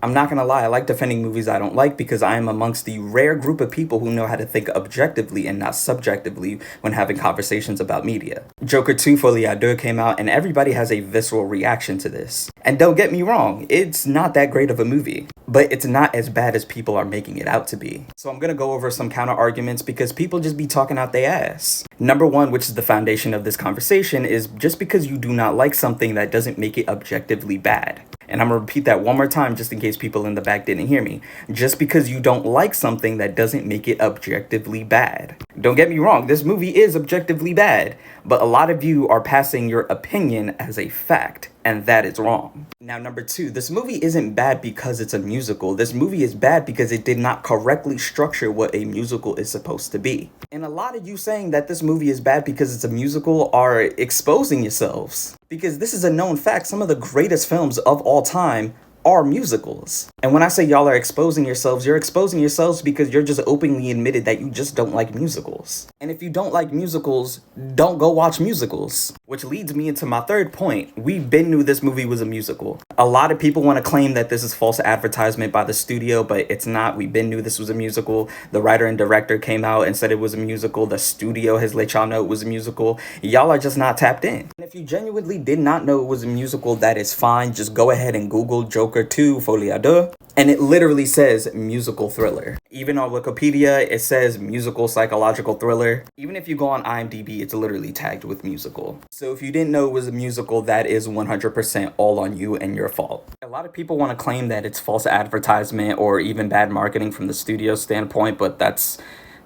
I'm not gonna lie, I like defending movies I don't like because I am amongst the rare group of people who know how to think objectively and not subjectively when having conversations about media. Joker 2 Folie Deux came out and everybody has a visceral reaction to this. And don't get me wrong, it's not that great of a movie, but it's not as bad as people are making it out to be. So I'm gonna go over some counter arguments because people just be talking out their ass. Number one, which is the foundation of this conversation, is just because you do not like something, that doesn't make it objectively bad. And I'm gonna repeat that one more time just in case people in the back didn't hear me. Just because you don't like something, that doesn't make it objectively bad. Don't get me wrong, this movie is objectively bad, but a lot of you are passing your opinion as a fact, and that is wrong. Now, number two, this movie isn't bad because it's a musical. This movie is bad because it did not correctly structure what a musical is supposed to be. And a lot of you saying that this movie is bad because it's a musical are exposing yourselves. Because this is a known fact, some of the greatest films of all time are musicals. And when I say y'all are exposing yourselves, you're exposing yourselves because you're just openly admitted that you just don't like musicals. And if you don't like musicals, don't go watch musicals. Which leads me into my third point. We been knew this movie was a musical. A lot of people want to claim that this is false advertisement by the studio, but it's not. We been knew this was a musical. The writer and director came out and said it was a musical. The studio has let y'all know it was a musical. Y'all are just not tapped in. And if you genuinely did not know it was a musical, that is fine. Just go ahead and Google Joker 2 Folie Deux, and it literally says musical thriller. Even on Wikipedia, it says musical psychological thriller. Even if you go on IMDb, it's literally tagged with musical. So if you didn't know it was a musical, that is 100% all on you and your fault. A lot of people want to claim that it's false advertisement or even bad marketing from the studio standpoint, but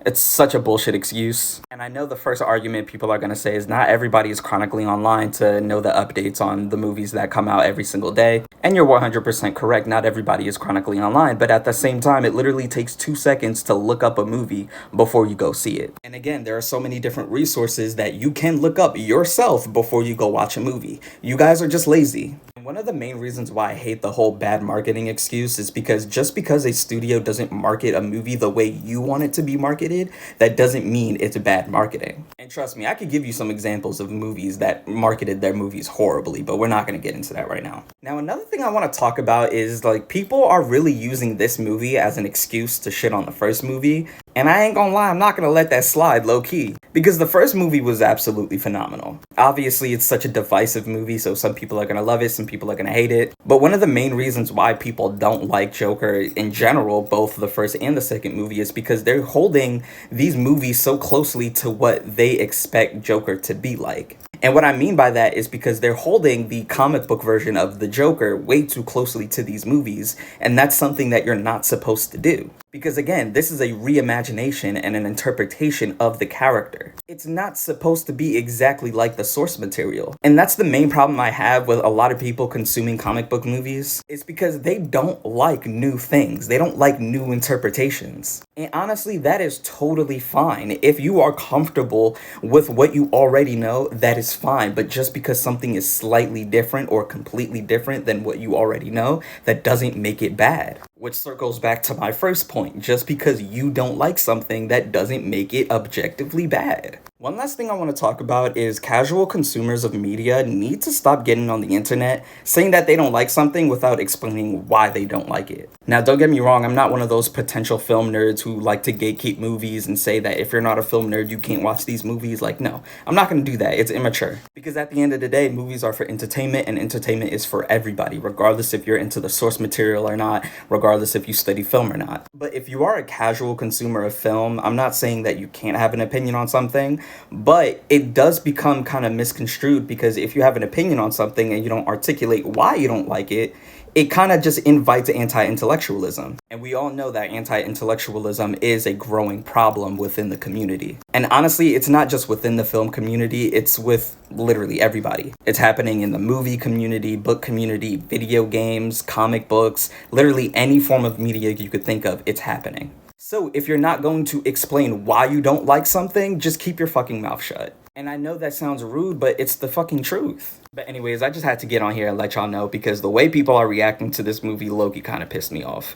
it's such a bullshit excuse. And I know the first argument people are going to say is not everybody is chronically online to know the updates on the movies that come out every single day. And you're 100% correct, not everybody is chronically online, but at the same time, it literally takes 2 seconds to look up a movie before you go see it. And again, there are so many different resources that you can look up yourself before you go watch a movie. You guys are just lazy. One of the main reasons why I hate the whole bad marketing excuse is because just because a studio doesn't market a movie the way you want it to be marketed, that doesn't mean it's bad marketing. And trust me, I could give you some examples of movies that marketed their movies horribly, but we're not going to get into that right now. Now, another thing I want to talk about is like people are really using this movie as an excuse to shit on the first movie. And I ain't gonna lie, I'm not gonna let that slide low key. Because the first movie was absolutely phenomenal. Obviously, it's such a divisive movie, so some people are gonna love it, some people are gonna hate it. But one of the main reasons why people don't like Joker in general, both the first and the second movie, is because they're holding these movies so closely to what they expect Joker to be like. And what I mean by that is because they're holding the comic book version of the Joker way too closely to these movies, and that's something that you're not supposed to do. Because again, this is a reimagination and an interpretation of the character. It's not supposed to be exactly like the source material. And that's the main problem I have with a lot of people consuming comic book movies. It's because they don't like new things. They don't like new interpretations. And honestly, that is totally fine. If you are comfortable with what you already know, that is fine. But just because something is slightly different or completely different than what you already know, that doesn't make it bad. Which circles back to my first point. Just because you don't like something, that doesn't make it objectively bad. One last thing I want to talk about is casual consumers of media need to stop getting on the internet saying that they don't like something without explaining why they don't like it. Now, don't get me wrong, I'm not one of those potential film nerds who like to gatekeep movies and say that if you're not a film nerd, you can't watch these movies. Like, no, I'm not going to do that. It's immature. Because at the end of the day, movies are for entertainment, and entertainment is for everybody, regardless if you're into the source material or not, regardless if you study film or not. But if you are a casual consumer of film, I'm not saying that you can't have an opinion on something, but it does become kind of misconstrued because if you have an opinion on something and you don't articulate why you don't like it, it kind of just invites anti-intellectualism. And we all know that anti-intellectualism is a growing problem within the community. And honestly, it's not just within the film community, it's with literally everybody. It's happening in the movie community, book community, video games, comic books, literally any form of media you could think of, it's happening. So if you're not going to explain why you don't like something, just keep your fucking mouth shut. And I know that sounds rude, but it's the fucking truth. But anyways, I just had to get on here and let y'all know because the way people are reacting to this movie, low-key kind of pissed me off.